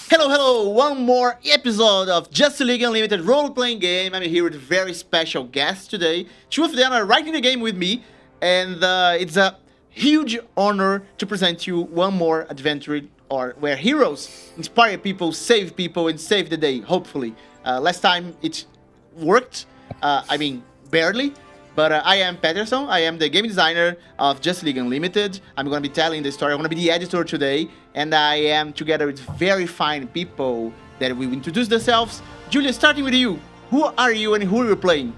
Hello, hello! One more episode of Just League Unlimited role-playing game. I'm here with a very special guest today. Two of them are right in the game with me, and it's a huge honor to present you one more adventure or where heroes inspire people, and save the day, hopefully. Last time it worked, barely. But I am Peterson. I am the game designer of Just League Unlimited. I'm going to be telling the story. I'm going to be the editor today. And I am together with very fine people that will introduce themselves. Julia, starting with you. Who are you and who are you playing?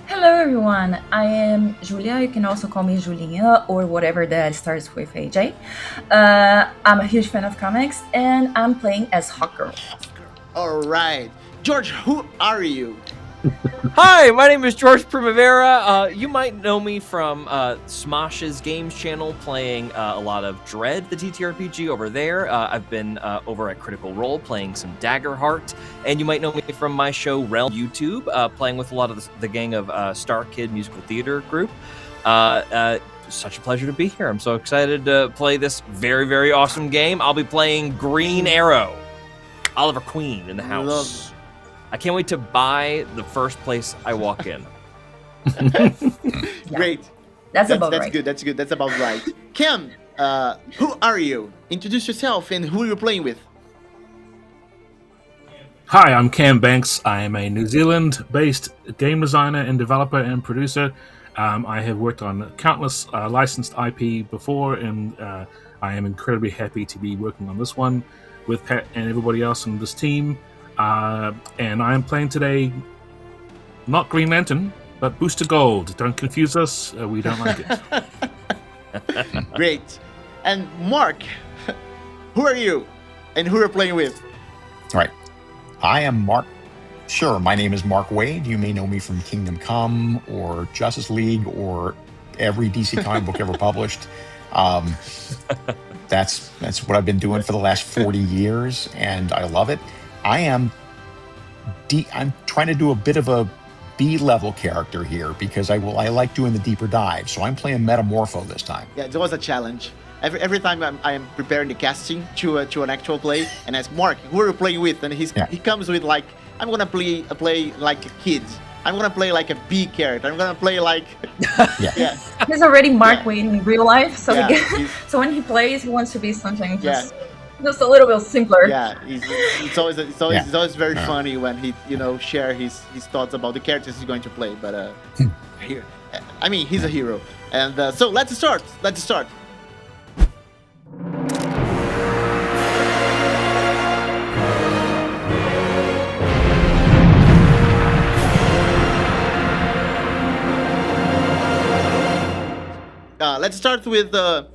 Hello everyone, I am Julia. You can also call me Julinha or whatever that starts with AJ. I'm a huge fan of comics and I'm playing as Hawkgirl. All right. George, who are you? Hi, my name is George Primavera. You might know me from Smosh's Games channel, playing a lot of Dread, the TTRPG over there. I've been over at Critical Role playing some Daggerheart, and you might know me from my show Realm YouTube, playing with a lot of the gang of Star Kid Musical Theater group. Such a pleasure to be here. I'm so excited to play this very, very awesome game. I'll be playing Green Arrow, Oliver Queen in the house. Love. I can't wait to buy the first place I walk in. Great. That's about that's right. good. That's good. That's about right. Kim, who are you? Introduce yourself and who you're playing with. Hi, I'm Cam Banks. I am a New Zealand-based game designer and developer and producer. I have worked on countless licensed IP before, and I am incredibly happy to be working on this one with Pat and everybody else on this team. And I am playing today not Green Lantern, but Booster Gold. Don't confuse us. We don't like it. Great. And Mark, who are you and who are you playing with? All right. I am Mark. Sure, my name is Mark Waid. You may know me from Kingdom Come or Justice League or every DC comic book ever published. That's what I've been doing for the last 40 years, and I love it. I'm trying to do a bit of a B-level character here because I like doing the deeper dive. So I'm playing Metamorpho this time. Yeah, it was a challenge. Every time I'm preparing the casting to an actual play, and ask Mark, who are you playing with? And he comes with like, I'm gonna play like a kid. I'm gonna play like a B character. I'm gonna play like Yeah. He's already Mark Waid in real life, so so when he plays, he wants to be something just a little bit simpler. Yeah, it's always very funny when he share his thoughts about the characters he's going to play. But he's a hero, and so let's start. Let's start with the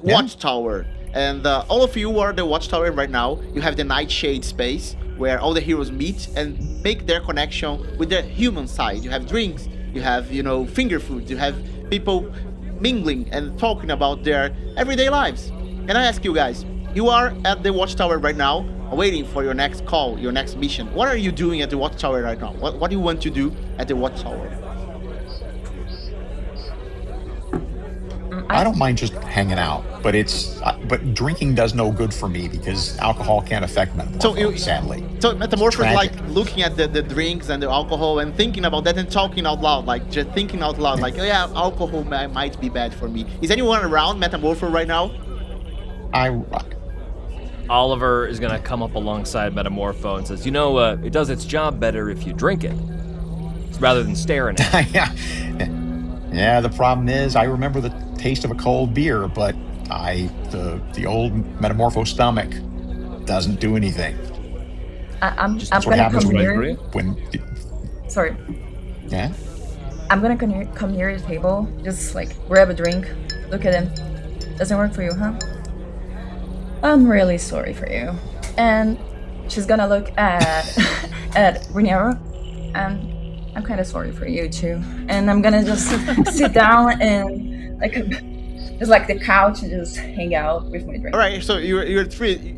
watchtower. And all of you are the watchtower right now. You have the Nightshade space where all the heroes meet and make their connection with the human side. You have drinks, you have finger foods, you have people mingling and talking about their everyday lives. And I ask you guys, you are at the watchtower right now, waiting for your next call, your next mission. What are you doing at the watchtower right now? What do you want to do at the watchtower? I don't mind just hanging out, but but drinking does no good for me because alcohol can't affect Metamorpho, sadly. So Metamorpho is like looking at the drinks and the alcohol and thinking about that and talking out loud, like just thinking out loud, like, oh yeah, alcohol might be bad for me. Is anyone around Metamorpho right now? Oliver is going to come up alongside Metamorpho and says, it does its job better if you drink it, rather than staring at it. Yeah, the problem is I remember the taste of a cold beer, but the old Metamorpho stomach doesn't do anything. I'm That's what gonna happens come near. when Sorry. Yeah. I'm gonna come near your table, just like grab a drink, look at him. Doesn't work for you, huh? I'm really sorry for you. And she's gonna look at at Green Arrow, and I'm kind of sorry for you too. And I'm gonna just sit down and just like the couch and just hang out with my drink. All right, so you're three.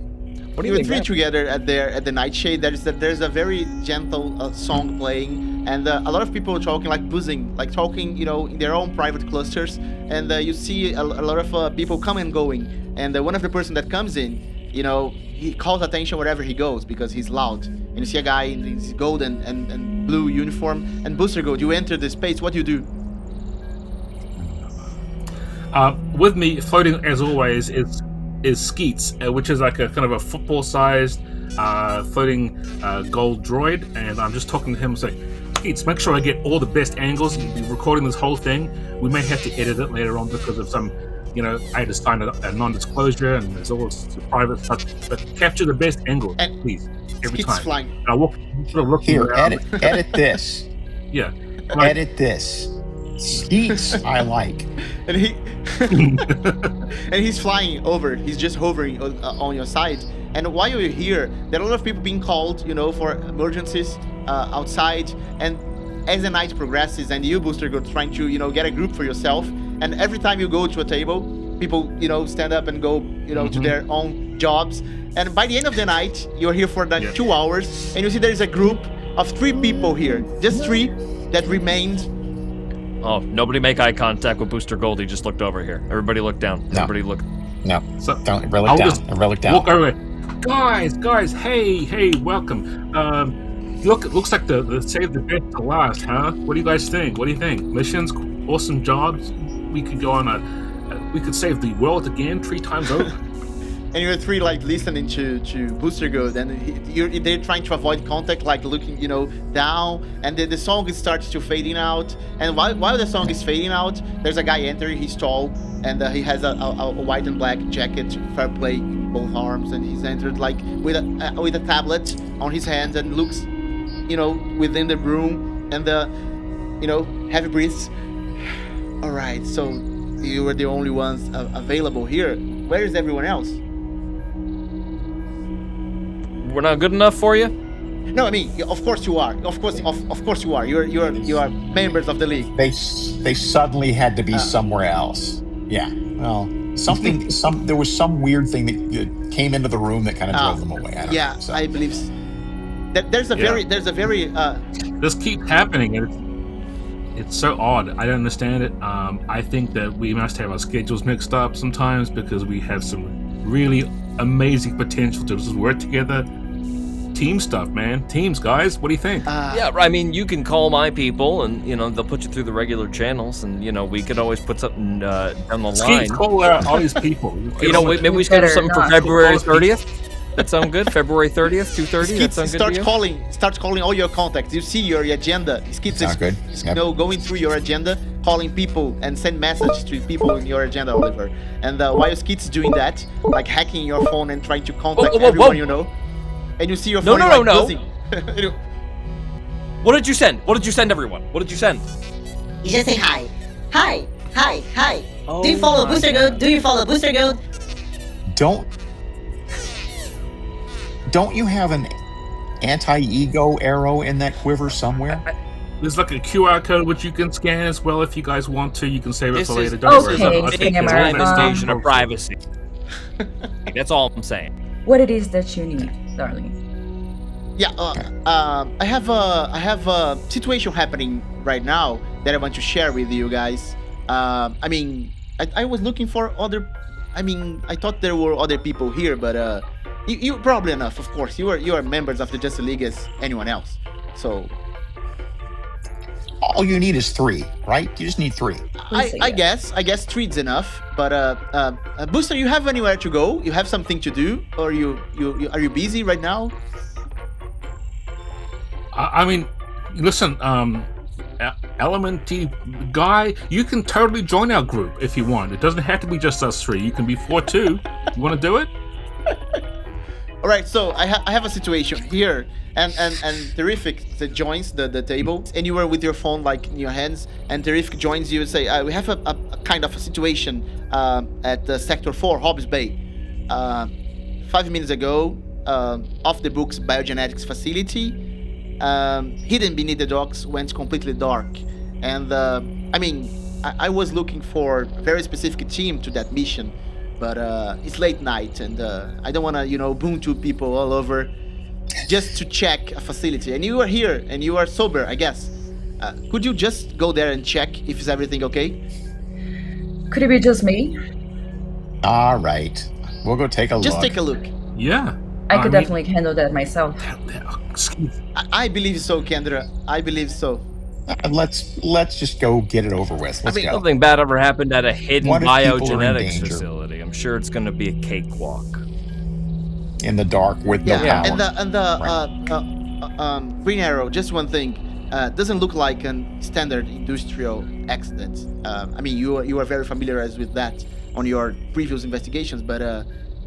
You three together at the Nightshade. There's a very gentle song playing, and a lot of people talking, like buzzing, like talking, in their own private clusters. And you see a lot of people come and going. And one of the person that comes in, he calls attention wherever he goes because he's loud. And you see a guy in his gold and blue uniform and booster gold. You enter the space. What do you do? With me, floating as always, is Skeets, which is like a kind of a football-sized floating gold droid, and I'm just talking to him saying, Skeets, make sure I get all the best angles. You'll be recording this whole thing. We may have to edit it later on because of some, I had to sign a non-disclosure and there's all this private stuff, but capture the best angles, please, every Skeets time. flying. And I walk, sort of looking Here, around. edit this. Yeah. Edit this. Skeets, I like. And he's flying over. He's just hovering on your side. And while you're here, there are a lot of people being called, for emergencies outside. And as the night progresses, and you, Booster, go trying to, get a group for yourself. And every time you go to a table, people, stand up and go, to their own jobs. And by the end of the night, you're here for 2 hours, and you see there is a group of 3 people here, just 3 that remained. Oh, nobody make eye contact with Booster Gold. He just looked over here. Everybody look down. No. Everybody look. No, So, don't relic I'll down. just Relic down. Walk over. Guys, hey, welcome. Looks like the save the best to last, huh? What do you guys think? Missions, awesome jobs. We could go on we could save the world again 3 times over. And you're 3 listening to Booster Gold, and they're trying to avoid contact, looking down, and then the song starts to fading out. And while the song is fading out, there's a guy entering. He's tall, and he has a white and black jacket, fair play in both arms, and he's entered with a tablet on his hand and looks, within the room, and heavy breaths. All right, so you were the only ones available here. Where is everyone else? We're not good enough for you? No, I mean, of course you are. Of course you are. You are members of the league. They suddenly had to be somewhere else. Yeah. Well, there was some weird thing that came into the room that kind of drove them away. I don't know, so. I believe there's a very This keeps happening, and it's so odd. I don't understand it. I think that we must have our schedules mixed up sometimes because we have some really amazing potential to just work together. Team stuff, man. Teams, guys. What do you think? Yeah, I mean, you can call my people, and they'll put you through the regular channels, and we could always put something down the line. Skeets, call all these people. Maybe we schedule something for February 30th. That sound good? February 30th, 2:30. That sound good to you? Starts calling all your contacts. You see your agenda. Skeets is good. Yep. Going through your agenda, calling people and send message to people in your agenda, Oliver. And while Skeets is doing that, hacking your phone and trying to contact everyone you know, and you see your phone buzzing. What did you send? What did you send everyone? What did you send? You just say hi. Hi. Oh, Do you follow Booster Gold? Do you follow Booster Gold? Don't you have an anti-ego arrow in that quiver somewhere? There's a QR code which you can scan as well if you guys want to. You can save it for later. Invasion of privacy. That's all I'm saying. What it is that you need, darling? Yeah, I have a situation happening right now that I want to share with you guys. I was looking for other. I thought there were other people here, but you probably enough. Of course, you are members of the Justice League as anyone else. So all you need is 3, right? You just need 3. I guess 3 is enough. But Booster, you have anywhere to go? You have something to do, or are you busy right now? Listen, Elementy guy, you can totally join our group if you want. It doesn't have to be just us 3. You can be 4 too. You want to do it? All right, so I have a situation here, and Terrific joins the table, and you were with your phone in your hands, and Terrific joins you and say, we have a kind of a situation at Sector 4, Hobs Bay. 5 minutes ago, off the books biogenetics facility, hidden beneath the docks, went completely dark, and I was looking for a very specific team to that mission. But it's late night, and I don't want to, boom to people all over just to check a facility. And you are here, and you are sober, I guess. Could you just go there and check if is everything okay? Could it be just me? All right. We'll go take a look. Just take a look. Yeah. I could mean- definitely handle that myself. Excuse me. I believe so, Kendra. I believe so. Let's just go get it over with. Let's mean, go. Something bad ever happened at a hidden What if people are in biogenetics danger? facility. I'm sure it's going to be a cakewalk. In the dark with no Yeah, power. and the Green Arrow. Just one thing. Doesn't look like a standard industrial accident. I mean, you are very familiarized with that on your previous investigations, but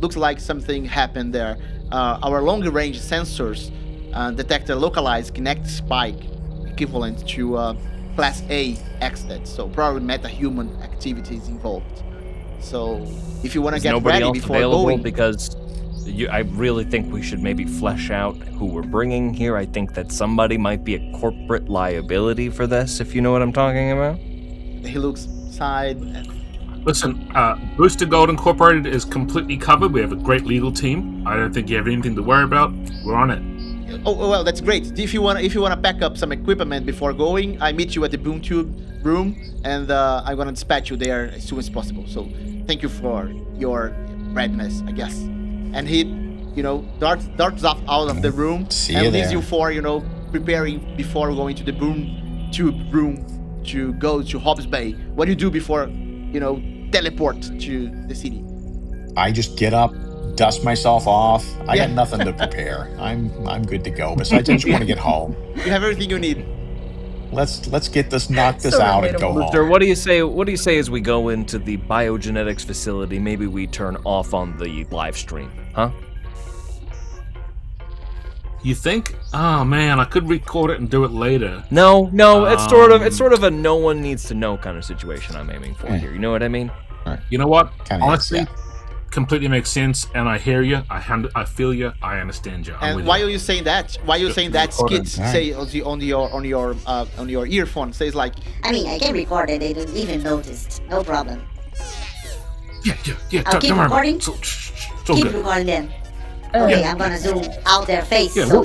looks like something happened there. Our longer-range sensors detect a localized kinetic spike equivalent to Class A accident. So probably meta-human activities involved. So if you want to Is get nobody ready else before available? going, Because I really think we should maybe flesh out who we're bringing here. I think that somebody might be a corporate liability for this, if you know what I'm talking about. he looks side. Listen, Booster Gold Incorporated is completely covered. We have a great legal team. I don't think you have anything to worry about. We're on it. Oh well, that's great. If you wanna pack up some equipment before going, I meet you at the boom tube room, and I'm gonna dispatch you there as soon as possible. So thank you for your readiness, I guess. And he, darts off out of the room See and you leaves there. you for preparing before going to the boom tube room to go to Hobs Bay. What do you do before teleport to the city? I just get up, dust myself off. I Yeah. got nothing to prepare. I'm good to go. Besides, I just want to get home. You have everything you need. Let's get this, knock this So out, and go relatable. Booster, home. what do you say? What do you say as we go into the biogenetics facility? Maybe we turn off on the live stream, huh? You think? Oh man, I could record it and do it later. No, it's sort of a no one needs to know kind of situation I'm aiming for here. You know what I mean? You know what? Kinda, Honestly, yeah. completely makes sense, and I hear you. I feel you. I understand you. I'm And with why you. are you saying that? Why are you saying that? Recording. Skits Alright. say on your earphone says like, I mean, I can record it. They don't even noticed. No problem. Yeah. I'll keep don't worry about recording. it. So Keep good. recording then. Okay, I'm gonna zoom out their face Yeah, so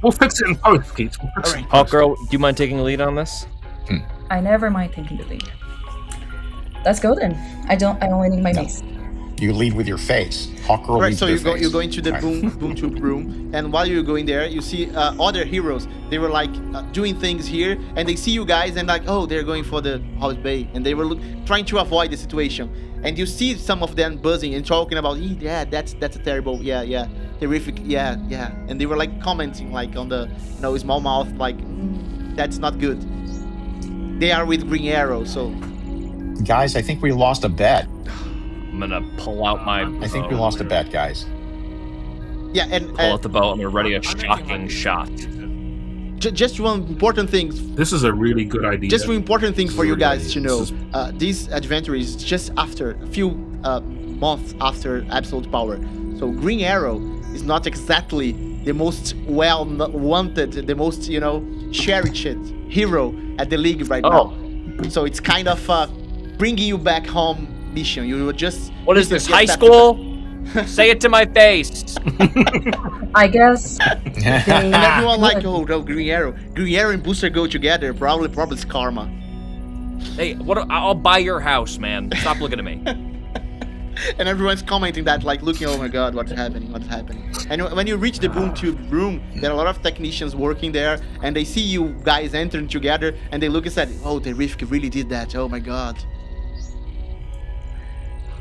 we'll fix it in post, Keith. We'll fix it in Hawk post. Girl, do you mind taking the lead on this? I never mind taking the lead. Let's go then. I only need my mace. You lead with your face. Hawker right? leads So with their you face. go into the Right. boom tube room, and while you're going there, you see other heroes. They were like doing things here, and they see you guys, and like, oh, they're going for the Hobs Bay, and they were trying to avoid the situation. And you see some of them buzzing and talking about, yeah, that's a terrible, yeah, terrific, yeah, and they were like commenting like on the small mouth, like that's not good. They are with Green Arrow, so Guys, I think we lost a bet. I'm gonna pull out my. I think we lost a bet, guys. yeah, and Pull out the bow and ready a shocking shot. just one important thing. This is a really good idea. Just one important thing for you Really, guys to know. this is- This adventure is just after a few months after Absolute Power. So Green Arrow is not exactly the most wanted, the most cherished hero at the league right now. So it's kind of bringing you back home mission. You were just What is just this, high that- school? Say it to my face. I guess And everyone like, oh no, Green Arrow and Booster go together. Probably it's karma. Hey, I'll buy your house, man. Stop looking at me. And everyone's commenting that, like, looking, oh my god, what's happening? And when you reach the boom tube room, there are a lot of technicians working there, and they see you guys entering together, and they look and said, oh, the Rifk really did that, oh my god.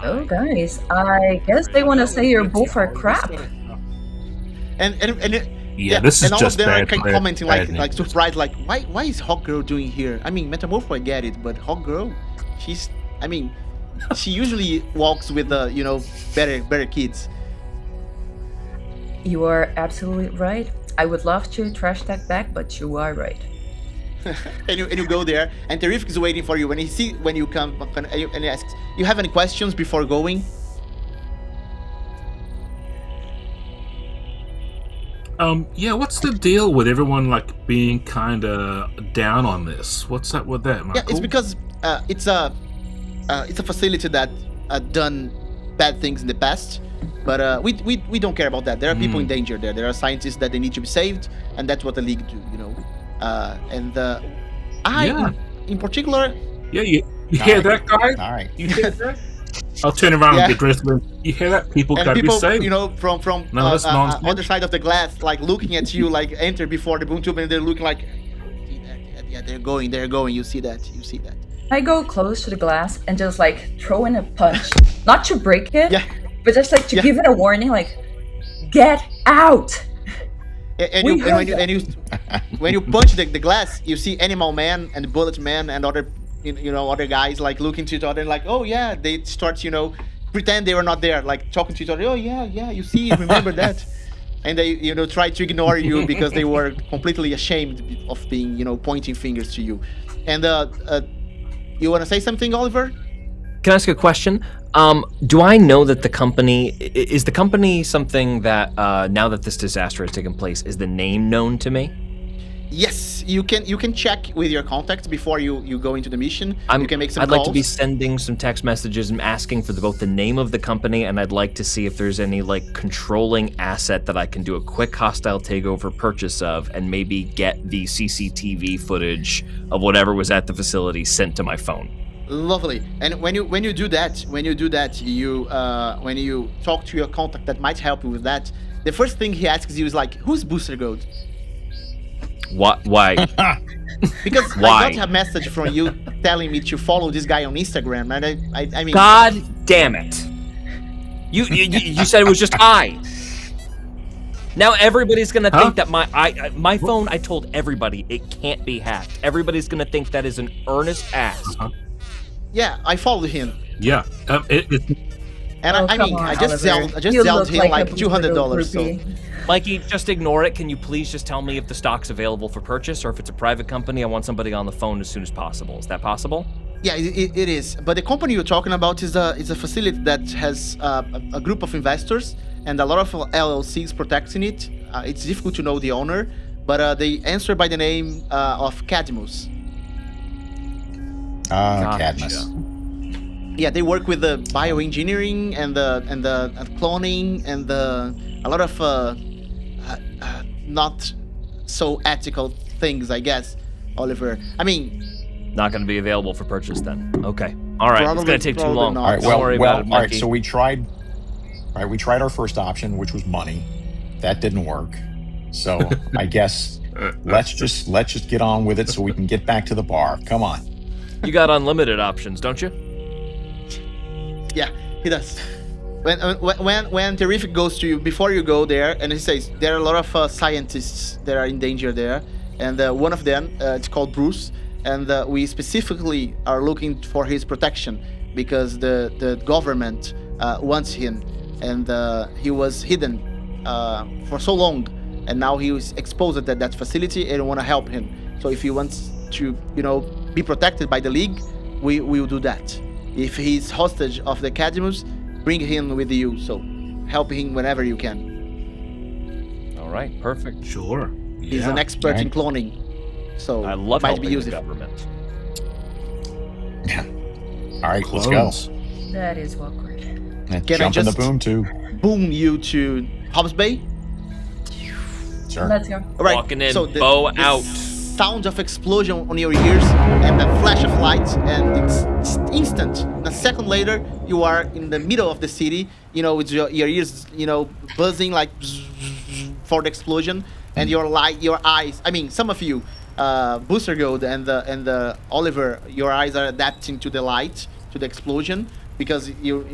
Oh, guys, I guess they want to say you're both are crap. And Yeah, this is and all just of them are bad. kind of commenting, like bad surprised, like, why is Hawk Girl doing here? I mean, Metamorpho, I get it, but Hawk Girl, she usually walks with, better kids. You are absolutely right. I would love to trash that back, but you are right. And you go there, and Terrific is waiting for you. When you come, and he asks, "You have any questions before going?" Yeah, what's the deal with everyone like being kind of down on this? What's up with that, Michael? Yeah, it's because it's a facility that done bad things in the past, but we don't care about that. There are people in danger there. There are scientists that they need to be saved, and that's what the league do, Yeah. in particular, Yeah, you hear that, guys? All right. You hear that? I'll turn around Yeah. and get dressed. You hear that? People And gotta be people, safe. you know, from No, that's nonsense. other side of the glass, like looking at you, like enter before the boom tube, and they're looking like, see that? Yeah, they're going. You see that? I go close to the glass and just like throw in a punch, not to break it, Yeah. but just like to Yeah. give it a warning, like, get out. And We you, and heard when you, and you, when you punch the glass, you see Animal Man and Bullet Man and other, you know, other guys like looking to each other, like, oh yeah, they start, you know, pretend they were not there, like talking to each other. Oh yeah, you see, remember that, and they, you know, try to ignore you because they were completely ashamed of being, you know, pointing fingers to you. And you want to say something, Oliver? Can I ask a question? Do I know that the company is the company something that now that this disaster has taken place, is the name known to me? Yes, you can check with your contacts before you go into the mission. You can make some I'd calls. like to be sending some text messages and asking for both the name of the company, and I'd like to see if there's any like controlling asset that I can do a quick hostile takeover purchase of, and maybe get the CCTV footage of whatever was at the facility sent to my phone. Lovely. And when you do that, when you talk to your contact that might help you with that, the first thing he asks you is like, "Who's Booster Gold?" What? Why? Because Why? I got a message from you telling me to follow this guy on Instagram, and I mean, God damn it! You said it was just I. Now everybody's gonna think that my phone. I told everybody it can't be hacked. Everybody's gonna think that is an earnest ask. yeah, I followed him, Yeah. and Oh, I come mean, on, I just Oliver. zelled You him look like a $200. So groupie. Mikey, just ignore it. Can you please just tell me if the stock's available for purchase, or if it's a private company? I want somebody on the phone as soon as possible. Is that possible? yeah, it is. But the company you're talking about is a facility that has a group of investors and a lot of LLCs protecting it. It's difficult to know the owner, but they answer by the name of Cadmus. Cadmus. Yeah, they work with the bioengineering and the cloning and a lot of not so ethical things, I guess, Oliver. I mean, Not going to be available for purchase then. Okay. All right. It's Probably- going to take too probably long. not. All right. Don't worry about it, all right. Mikey. So we tried our first option, which was money. That didn't work. So I guess let's just get on with it so we can get back to the bar. Come on. You got unlimited options, don't you? yeah, he does. When Terrific goes to you before you go there, and he says there are a lot of scientists that are in danger there, and one of them it's called Bruce, and we specifically are looking for his protection because the government wants him, and he was hidden for so long, and now he was exposed at that facility, and we want to help him. So if he wants to, you know, be protected by the League, we will do that. If he's hostage of the Cadmus, bring him with you. So help him whenever you can. All right. Perfect. Sure. He's Yeah. an expert in Right. cloning, so I love might helping be the useful. government. All right, let's go. Clones. That is awkward. Let's Can I jump in the just- boom tube. Boom you to Hobs Bay. Sure. Let's go. All right. Walking in, so bow the out. Sound of explosion on your ears and the flash of light, and it's instant. A second later, you are in the middle of the city. You know, with your ears, you know, buzzing like for the explosion, and your eyes. I mean, some of you, Booster Gold and the Oliver, your eyes are adapting to the light, to the explosion, because you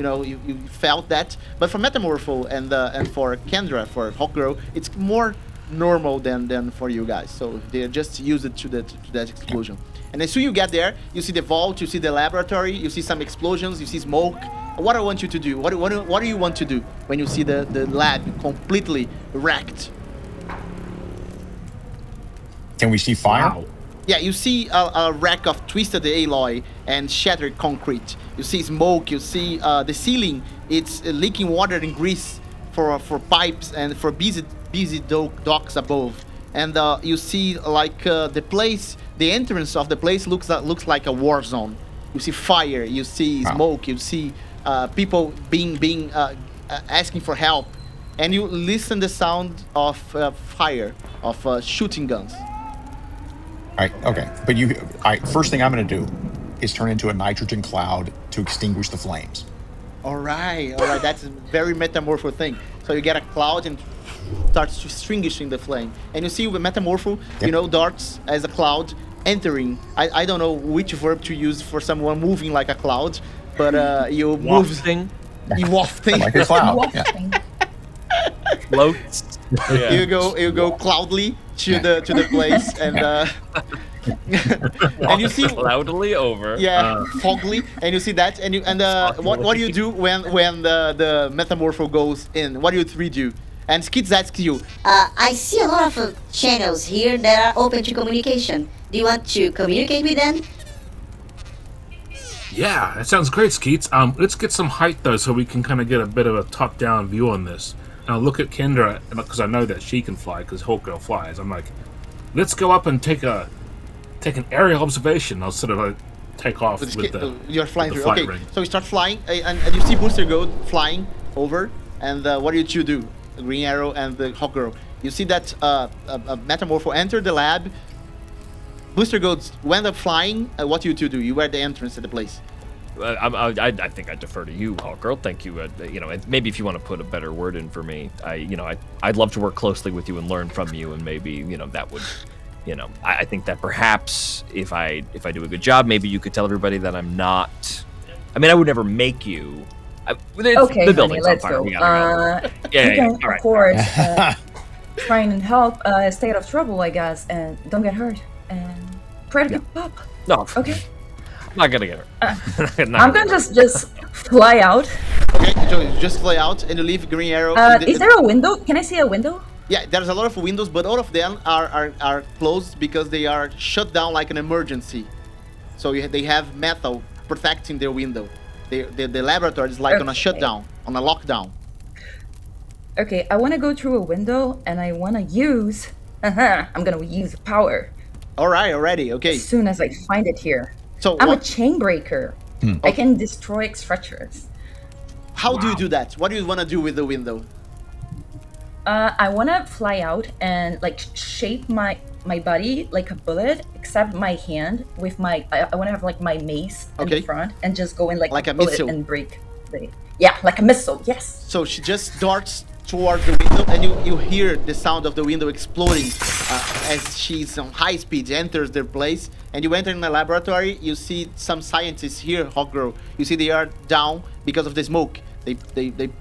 felt that. But for Metamorpho and for Kendra, for Hawkgirl, it's more normal than for you guys. So they just use it to that explosion. And as soon as you get there, you see the vault, you see the laboratory, you see some explosions, you see smoke. What I want you to do? What do you want to do when you see the lab completely wrecked? Can we see fire? Wow. Yeah, you see a wreck of twisted alloy and shattered concrete. You see smoke. You see the ceiling. It's leaking water and grease for pipes and for busy docks above. And you see like the entrance of the place looks like a war zone. You see fire. You see smoke. You see people being asking for help, and you listen the sound of fire, of shooting guns. All right, okay. But first thing I'm going to do is turn into a nitrogen cloud to extinguish the flames. All right. That's a very metamorpho thing. So you get a cloud and starts to extinguishing the flame, and you see with metamorpho, darts as a cloud entering. I don't know which verb to use for someone moving like a cloud, but you move. You wafting. Like a cloud. Yeah. Wafting. Floats. Yeah. You go cloudly to the place, and and you see Cloudily over. fogly, and you see that, and what do you do when the metamorpho goes in? What do you three do? And Skids asks you, I see a lot of channels here that are open to communication. Do you want to communicate with them? Yeah, that sounds great, Skeets. Let's get some height though, so we can kind of get a bit of a top-down view on this. And I'll look at Kendra because I know that she can fly because Hawkgirl flies. I'm like, let's go up and take an aerial observation. I'll sort of like take off with the you're flying with the through. flight Okay, ring. so you start flying, and you see Booster go flying over, and what do you two do? The Green Arrow and the Hawkgirl. You see that a metamorpho enter the lab. Booster goes went up flying. What do you two do? You were at the entrance of the place. I think I defer to you, Hawkgirl. Thank you. Maybe if you want to put a better word in for me, I'd love to work closely with you and learn from you, and maybe that would, I think that perhaps if I do a good job, maybe you could tell everybody that I'm not. I mean, I would never make you. Okay, the honey, building's let's on fire. go. We gotta go. You Yeah, can, all right. of course, try and help stay out of trouble, I guess, and don't get hurt. And pray to God. No, Okay. I'm not gonna get her. I'm gonna just fly out. Okay, so you just fly out and you leave Green Arrow. Is there a window? Can I see a window? Yeah, there's a lot of windows, but all of them are closed because they are shut down like an emergency. So they have metal protecting their window. The laboratory is like on a Okay. shutdown, on a lockdown. Okay, I want to go through a window, and I want to use. I'm gonna use power All right, already. Okay, as soon as I find it here. so I'm a what, chain breaker. I can destroy structures. how do you do that? What do you want to do with the window? I want to fly out and like shape my body like a bullet, except my hand with my. I want to have like my mace Okay. in front and just go in like a bullet missile. and break the. Yeah, like a missile. Yes. So she just darts towards the window, and you hear the sound of the window exploding as she's on high speed enters their place. And you enter in the laboratory. You see some scientists here, Hawkgirl. You see they are down because of the smoke. They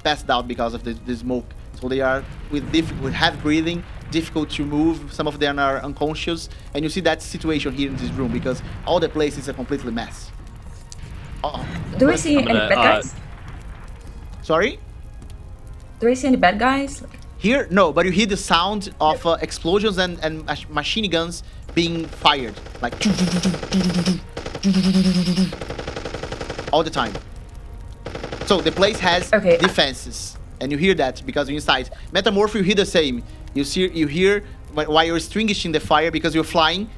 passed out because of the smoke. So they are with heavy breathing, difficult to move. Some of them are unconscious, and you see that situation here in this room because all the place is a completely mess. Do I see any gonna, bad guys? Sorry. Do I see any bad guys? Here, no, but you hear the sound of explosions and machine guns being fired, like all the time. So the place has Okay. defenses, and you hear that because you're inside. Metamorph, you hear the same. You hear while you're extinguishing the fire because you're flying,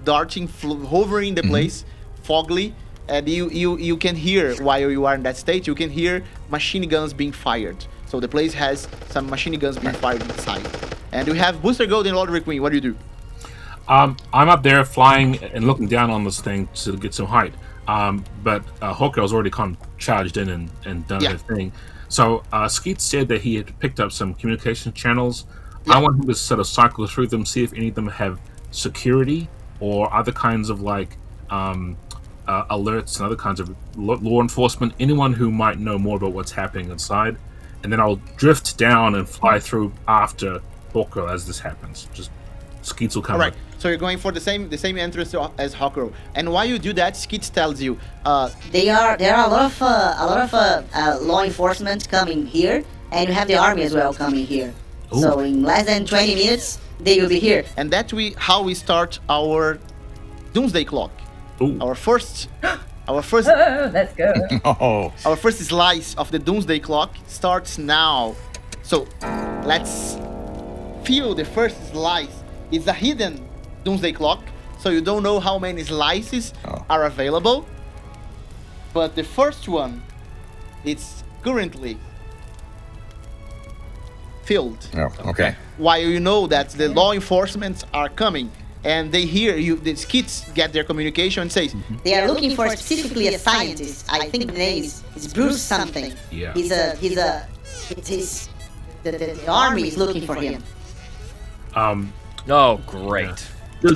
darting, hovering the place, foggy, and you can hear while you are in that state. You can hear machine guns being fired. So the place has some machine guns being fired inside. And we have Booster Gold and Rodrigues Queen. What do you do? I'm up there flying and looking down on this thing to get some height. But Hawkgirl's already kind of charged in and done her thing. So Skeet said that he had picked up some communication channels. I want him to sort of cycle through them, see if any of them have security or other kinds of like alerts and other kinds of law enforcement. Anyone who might know more about what's happening inside. And then I'll drift down and fly through after Hawkgirl as this happens. Just Skeets will come. All right. So you're going for the same entrance as Hawkgirl. And while you do that, Skeets tells you, There are a lot of law enforcement coming here, and you have the army as well coming here. Ooh. So in less than 20 minutes, they will be here. and that's how we start our doomsday clock. Ooh. Our first Let's go. Oh, Our first slice of the Doomsday Clock starts now. So let's feel the first slice. It's a hidden Doomsday Clock, so you don't know how many slices are available. But the first one, it's currently filled. oh, okay. While you know that the law enforcement are coming, and they hear you. The skits get their communication and says, They are looking for specifically a scientist. I think the name is Bruce something. Yeah. The army is looking for him. Oh, great.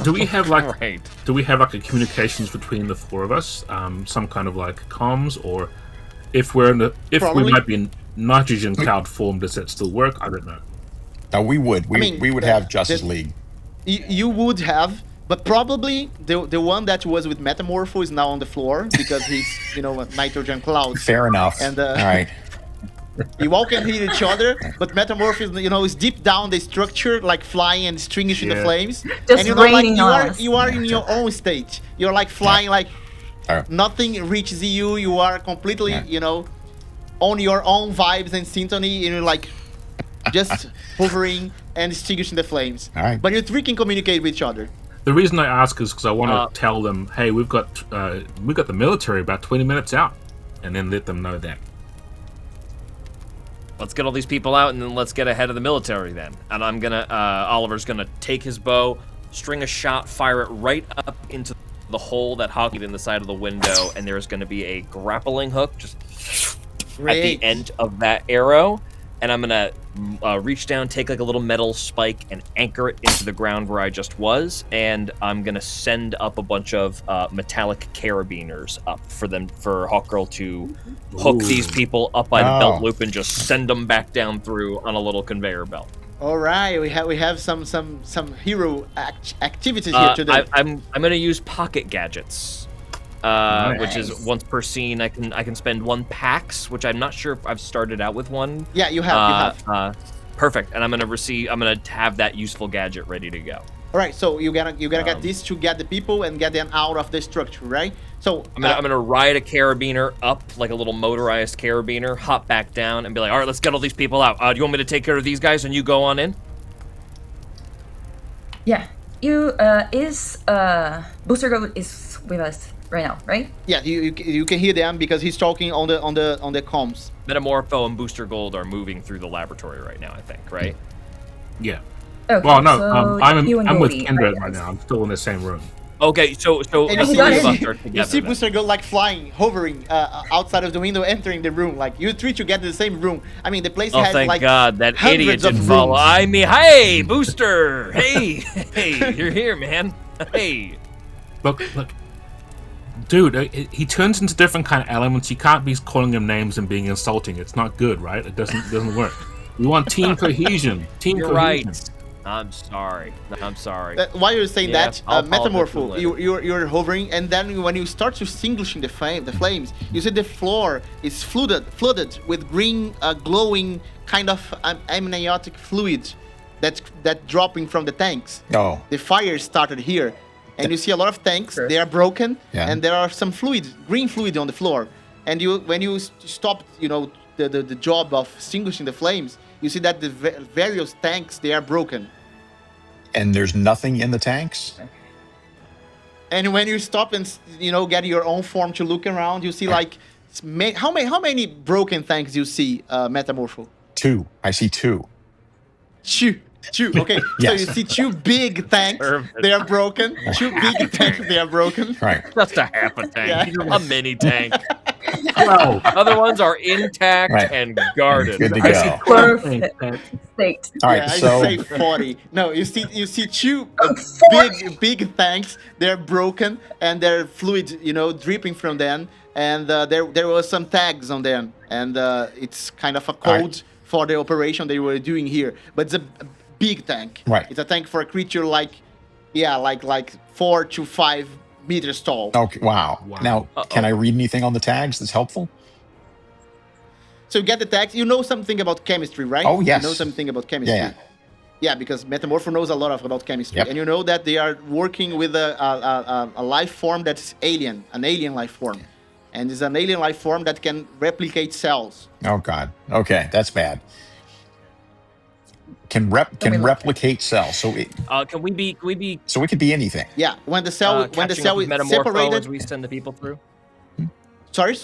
Do we have like Right. do we have like a communications between the four of us? Some kind of like comms, or if Probably. we might be in nitrogen cloud form, does that still work? I don't know. No, we would. We would have Justice the- League. you would have, but probably the one that was with Metamorpho is now on the floor because he's a nitrogen cloud. Fair enough. And, all right. You all can hit each other, but Metamorpho is deep down the structure, like flying and extinguishing the Yeah. flames. Just And like raining on us. you are in your own state. You're like flying, like Alright. nothing reaches you. You are completely, Yeah. on your own vibes and symphony, and you're like just hovering and extinguishing the flames. Alright. But you three can communicate with each other. The reason I ask is because I want to tell them, hey, we've got the military about 20 minutes out, and then let them know that. Let's get all these people out, and then let's get ahead of the military then. And I'm gonna, Oliver's gonna take his bow, string a shot, fire it right up into the hole that hogged in the side of the window, and there's gonna be a grappling hook just at Great. the end of that arrow. And I'm gonna reach down, take like a little metal spike, and anchor it into the ground where I just was. And I'm gonna send up a bunch of metallic carabiners up for Hawkgirl to hook these people up by the belt loop and just send them back down through on a little conveyor belt. All right, we have some hero activities here today. I'm gonna use pocket gadgets. Which is once per scene. I can spend 1 PAX, which I'm not sure if I've started out with one. Yeah, you have. Perfect, and I'm gonna have that useful gadget ready to go. All right, so you gotta get this to get the people and get them out of the structure, right? So I'm gonna ride a carabiner up, like a little motorized carabiner, hop back down, and be like, all right, let's get all these people out. Do you want me to take care of these guys and you go on in? Yeah. You Booster Goat is with us right now, right? yeah, you can hear them because he's talking on the comms. Metamorpho and Booster Gold are moving through the laboratory right now, I think, right? Yeah. Okay, Well, no, so I'm you and with Goldie Kindred are right now. I'm still in the same room. Okay, so And the you see, three of us are you together. see then. Booster go like flying, hovering outside of the window, entering the room. Like you three together in the same room. I mean, the place Oh, has thank like God, that hundreds idiot of didn't follow. rooms. I mean, hey, Booster! Hey, you're here, man. Hey. Look, dude, he turns into different kind of elements. You can't be calling him names and being insulting. It's not good, right? It doesn't work. We want team cohesion. You're cohesion. right. I'm sorry. While you're saying Yeah, that, I'll apologize Metamorpho, later. you're hovering, and then when you start to extinguishing the flames, you see the floor is flooded with green, glowing kind of amniotic fluid that's dropping from the tanks. Oh. The fire started here, and you see a lot of tanks. Sure. They are broken, Yeah. and there are some green fluid on the floor. And when you stop, the job of extinguishing the flames, you see that the various tanks, they are broken. And there's nothing in the tanks? And when you stop and get your own form to look around, you see like how many broken tanks you see, Metamorpho? 2. I see 2. Two. Okay, Yes. so you see 2 big tanks. Perfect. They are broken. 2 big tanks. They are broken. Right. Just a half a tank. Yeah. A mini tank. Well, Other ones are intact Right. and guarded. Good to I see go. 12 Perfect. tanks. State. All right, Yeah, so I say 40. No, you see 2 big tanks. They're broken and they're fluid, dripping from them. And there was some tags on them, and it's kind of a code right. for the operation they were doing here. But it's a big tank. Right. It's a tank for a creature like 4 to 5 meters tall. okay, wow. Now, can I read anything on the tags that's helpful? So you get the tags. You know something about chemistry, right? Oh, yes. You know something about chemistry. Yeah. Yeah, because Metamorpho knows a lot about chemistry. Yep. And you know that they are working with a life form that's alien, an alien life form. And it's an alien life form that can replicate cells. Oh God. Okay, that's bad. Can replicate cells. So Can we be so it could be anything. Yeah, when the cell catching up is with Metamorpho separated. as we send the people through? Sorry.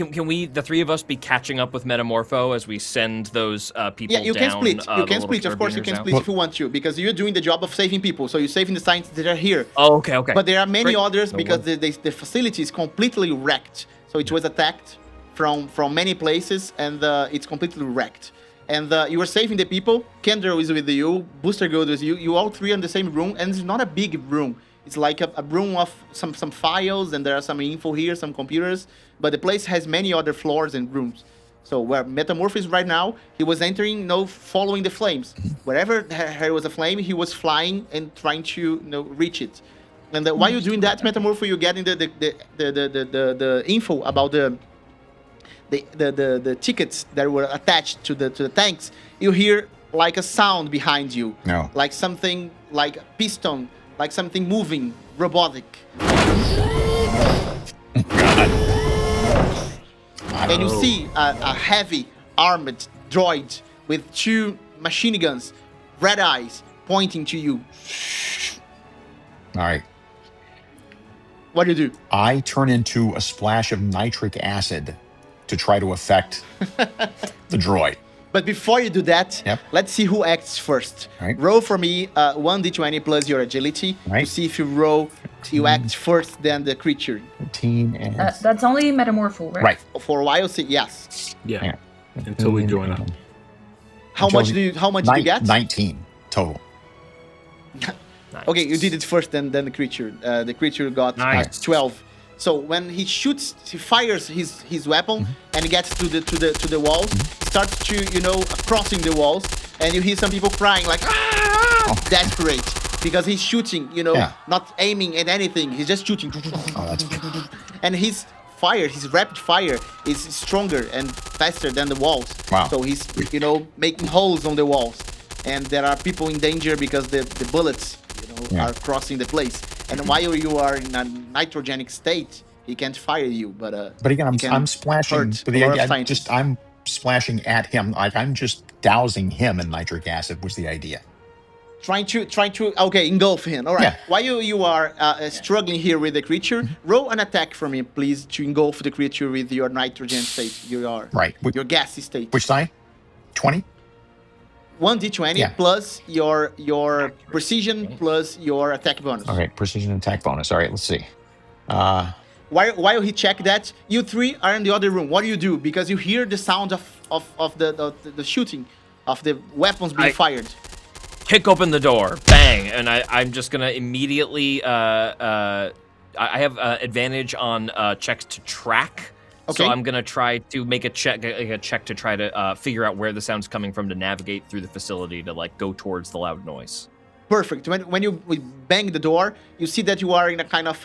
Can we, the three of us, be catching up with Metamorpho as we send those people down? Yeah, you can split. You the can little split. Of course, you can carabiners split out? if you want to, because you're doing the job of saving people. So you're saving the scientists that are here. Oh, okay. But there are many Great. others No because worries. the facility is completely wrecked. So it was attacked from many places, and it's completely wrecked. And you are saving the people. Kendra is with you. Booster Gold is you. You all three are in the same room, and it's not a big room. It's like a room of some files, and there are some info here, some computers. But the place has many other floors and rooms. So where Metamorph is right now, he was entering, following the flames. Wherever there was a flame, he was flying and trying to, reach it. And while you're doing that, Metamorph, you're getting the info about the tickets that were attached to the tanks. You hear like a sound behind you. No. Like something like a piston, like something moving, robotic. And you see a heavy armored droid with 2 machine guns, red eyes, pointing to you. All right. What do you do? I turn into a splash of nitric acid to try to affect the droid. But before you do that, Yep. let's see who acts first. Right. Roll for me 1d20 plus your agility Right. to see if you act first than the creature. 13 and... That's only Metamorpho, right? right. For a while, see, yes. Yeah. Yeah. Until we join up. How much do you get? 19 total. Nice. Okay, you did it first, then the creature. The creature got Nice. 12. So when he shoots, he fires his weapon and he gets to the walls. Starts to crossing the walls, and you hear some people crying like desperate because he's shooting. Yeah. Not aiming at anything. He's just shooting. Oh, that's And his rapid fire is stronger and faster than the walls. Wow. So he's making holes on the walls, and there are people in danger because the bullets Yeah. are crossing the place. And while you are in a nitrogenic state, he can't fire you. But again, he can I'm splashing. hurt But a lot of the idea, scientists. I'm splashing at him. Like I'm just dousing him in nitric acid was the idea. Trying to engulf him. All right. Yeah. While you are struggling here with the creature, roll an attack for me, please, to engulf the creature with your nitrogen state. Right. Your gassy state. Which side? 20? 1d20 Yeah. plus your precision plus your attack bonus. All right. Precision attack bonus. All right. Let's see. While he check that, you three are in the other room. What do you do? Because you hear the sound of the shooting, of the weapons being fired. Kick open the door, bang, and I'm just gonna immediately. I have advantage on checks to track. Okay. So I'm gonna try to make a check to try to figure out where the sound's coming from to navigate through the facility to go towards the loud noise. Perfect. When you bang the door, you see that you are in a kind of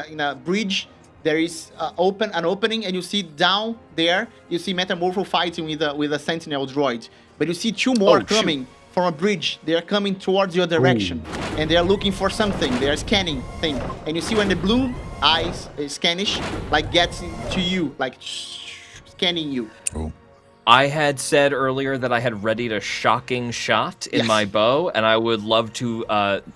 in a bridge. There is an opening, and you see down there. You see Metamorpho fighting with a Sentinel droid, but you see 2 more coming from a bridge. They are coming towards your direction, and they are looking for something. They are scanning thing, and you see when the blue eyes scanish gets to you, scanning you. Oh. I had said earlier that I had readied a shocking shot in Yes. my bow, and I would love to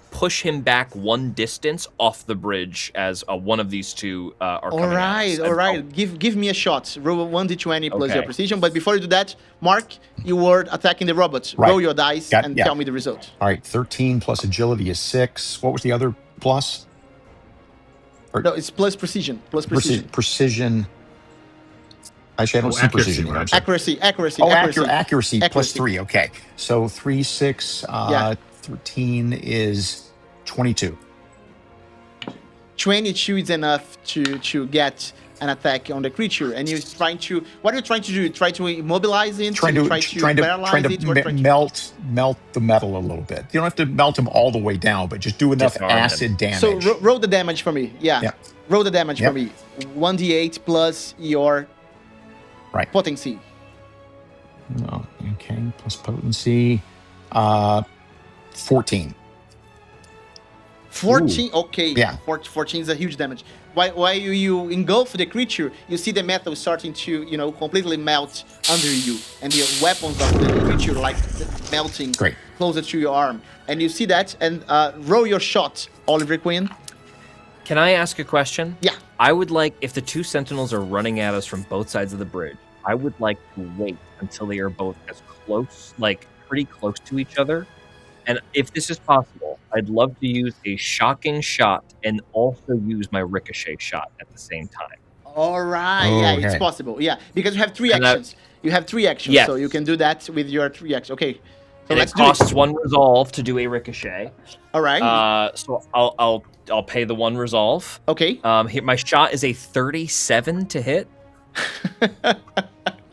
push him back 1 distance off the bridge as one of these 2 are coming All at right, us. all right. Give me a shot. Roll 1d20 plus your Okay. precision. But before you do that, Mark, you were attacking the robots. Right. Roll your dice and Yeah. tell me the result. All right. 13 plus agility is 6. What was the other plus? No, it's plus precision. Plus precision. Precision. Actually, I don't see accuracy, precision. what here. I'm saying. Accuracy. Oh, accuracy. accuracy plus Accuracy. 3. Okay. So 3, 6, Yeah. 13 is 22. 22 is enough to get an attack on the creature, and you're trying to. What are you trying to do? Try to immobilize it. Trying to paralyze it. Or trying to- melt the metal a little bit. You don't have to melt them all the way down, but just do enough Disarm him. acid damage. So roll the damage for me. Yeah. Yeah. Roll the damage Yep. for me. 1d8 plus your Right. potency. Oh, okay. Plus potency. 14. 14. Okay. Yeah. 14 is a huge damage. While you engulf the creature, you see the metal starting to completely melt under you, and the weapons of the creature melting Great. closer to your arm. And you see that, and roll your shot, Oliver Queen. Can I ask a question? Yeah. I would like, if the two sentinels are running at us from both sides of the bridge, I would like to wait until they are both as close, like pretty close to each other. And if this is possible, I'd love to use a shocking shot and also use my ricochet shot at the same time. All right. Yeah, it's Okay. possible. Yeah, because you have three And actions. You have 3 actions, Yes. so you can do that with your 3 actions. Okay. So And let's it do costs it. 1 resolve to do a ricochet. All right. So I'll pay the 1 resolve. Okay. Here, my shot is a 37 to hit.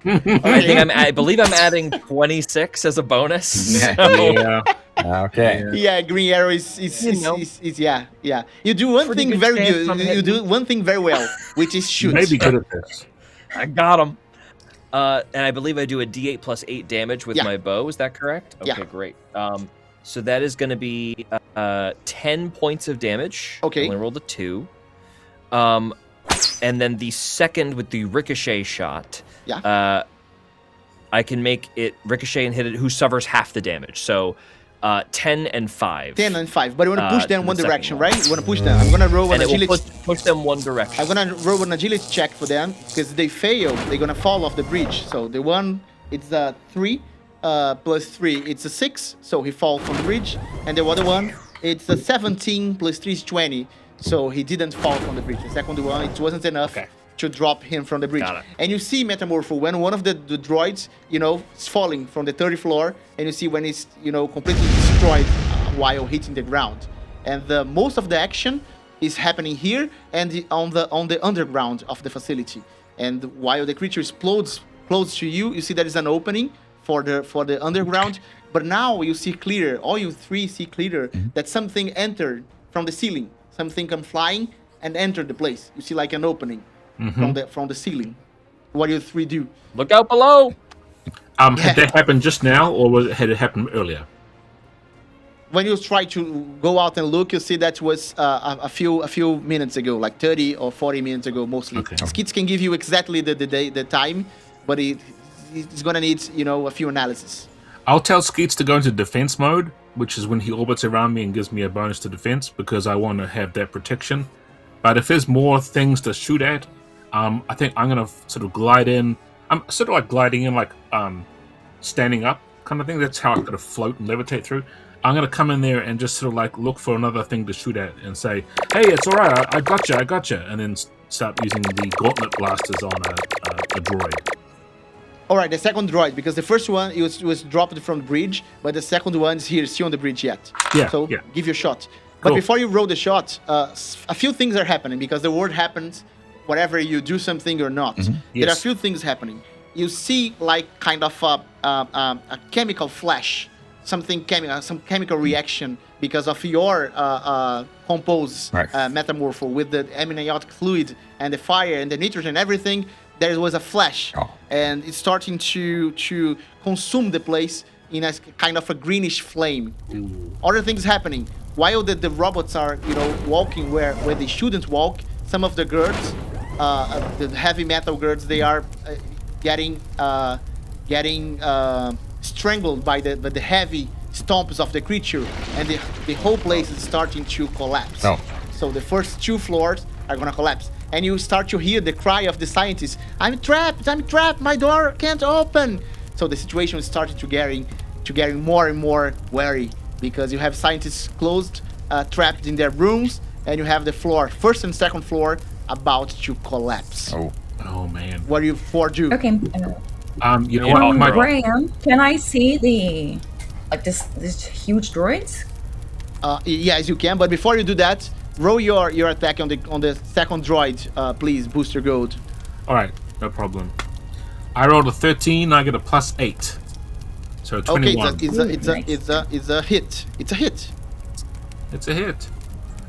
I believe I'm adding 26 as a bonus. Yeah. So- Yeah. Okay. Yeah, green arrow is You know. yeah. You do one Pretty thing good very chance I'm good. You hitting. do one thing very well, which is shoot. You may be good at this. I got him. And I believe I do a D8 plus 8 damage with Yeah. my bow. Is that correct? Okay, Yeah. great. So that is going to be 10 points of damage. Okay. I only rolled a 2. And then the second with the ricochet shot. Yeah. I can make it ricochet and hit it who suffers half the damage. So 10 and 5. 10 and 5, but you want to push them to one the second direction, one. right? You want to push them. I'm gonna roll an And it will agility. push them one direction. I'm gonna roll an agility check for them because they fail. They're gonna fall off the bridge. So the one, it's a 3 plus 3, it's a 6. So he falls from the bridge, and the other one, it's a 17 plus 3 is 20. So he didn't fall from the bridge. The second one, it wasn't enough Okay. to drop him from the bridge. Got it. And you see Metamorpho when one of the droids, is falling from the 30th floor, and you see when it's, completely destroyed while hitting the ground. And most of the action is happening here and on the underground of the facility. And while the creature explodes close to you, you see there is an opening for the underground. But now you see clear, all you 3 see clear that something entered from the ceiling. Something come flying and entered the place. You see like an opening from the ceiling. What do you 3 do? Look out below. Had that happened just now, or had it happened earlier? When you try to go out and look, you see that was a few minutes ago, like 30 or 40 minutes ago, mostly. Okay. Skits can give you exactly the time, but it's gonna need a few analysis. I'll tell Skeets to go into defense mode, which is when he orbits around me and gives me a bonus to defense, because I want to have that protection. But if there's more things to shoot at, I think I'm going to sort of glide in. I'm sort of like gliding in, like standing up kind of thing. That's how I'm going to float and levitate through. I'm going to come in there and just sort of like look for another thing to shoot at and say, hey, it's all right, I gotcha. And then start using the gauntlet blasters on a droid. All right, the second droid, because the first one was dropped from the bridge, but the second one is here, still on the bridge yet. Yeah, So yeah. give your shot. But Cool. before you roll the shot, a few things are happening because the world happens, whatever you do something or not. There are a Yes. few things happening. You see like kind of a chemical flash, some chemical reaction because of your composed Right. metamorpho with the amniotic fluid and the fire and the nitrogen and everything. There was a flash, Oh. and it's starting to consume the place in a kind of a greenish flame. Other things happening while the robots are walking where they shouldn't walk. Some of the girds, the heavy metal girds, they are getting strangled by the heavy stomps of the creature, and the whole place is starting to collapse. Oh. So the first 2 floors are gonna collapse, and you start to hear the cry of the scientists, I'm trapped, my door can't open. So the situation is starting to getting more and more wary, because you have scientists closed, trapped in their rooms, and you have the first and second floor about to collapse. Oh man. What do you 4 do? Okay. You know Yeah, what? I'll My, roll. Graham, can I see this huge droids? Yes, you can, but before you do that, roll your attack on the second droid, please, Booster Gold. all right, no problem. I rolled a 13. I get a +8, so 21. Okay, it's a hit. It's a hit. It's a hit.